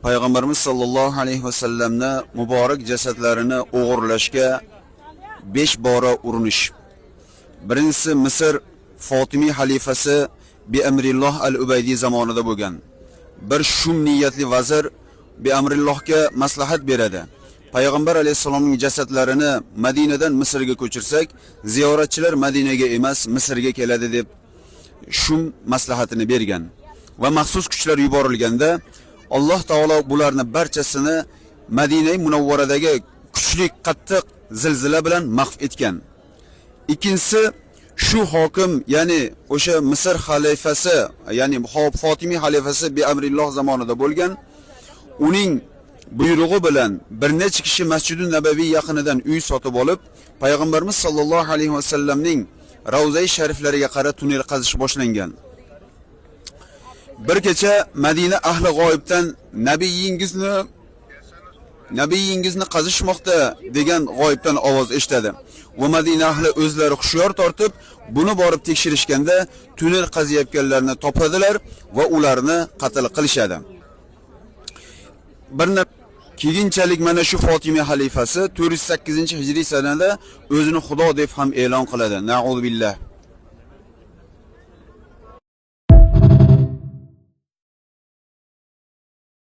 Payg'ambarimiz sollallohu alayhi va sallamni muborak jasadlarini o'g'irlashga 5 bora urinish. Birinchisi Misr Fotimiy xalifasi bi amrilloh al-Ubaydi zamonida bo'lgan. Bir shum niyatli vazir bi amrillohga maslahat beradi. Payg'ambar alayhisolamning jasadlarini Madinadan Misrga ko'chirsak, ziyoratchilar Madinaga emas, Misrga keladi deb shum maslahatini bergan. Va maxsus kuchlar yuborilganda Alloh taolo bularni barchasini Madina Munawvaradagi kuchli qattiq zilzila bilan mahv etgan. Ikkinchisi shu hokim, ya'ni o'sha Misr xalifasi, ya'ni Fotimiy xalifasi bi amrilloh zamonida bo'lgan, uning buyrug'i bilan bir necha kishi Masjidun Nabaviy yaqinidan uy sotib olib, Payg'ambarimiz sollallohu alayhi va sallamning Ravza-i shariflariga qarab tunnel qazish boshlangan. Bir kecha Madina ahli g'oyibdan nabiyingizni qazishmoqda degan g'oyibdan ovoz eshitadi. Va Madina ahli o'zlari xushyor tortib, buni borib tekshirishganda tunnel qaziyotganlarni topadilar va ularni qatl qilishadi. Keyinchalik mana shu Fotimiy xalifasi 408-hijriy sanada o'zini Xudo deb ham e'lon qiladi. Na'udhu billah.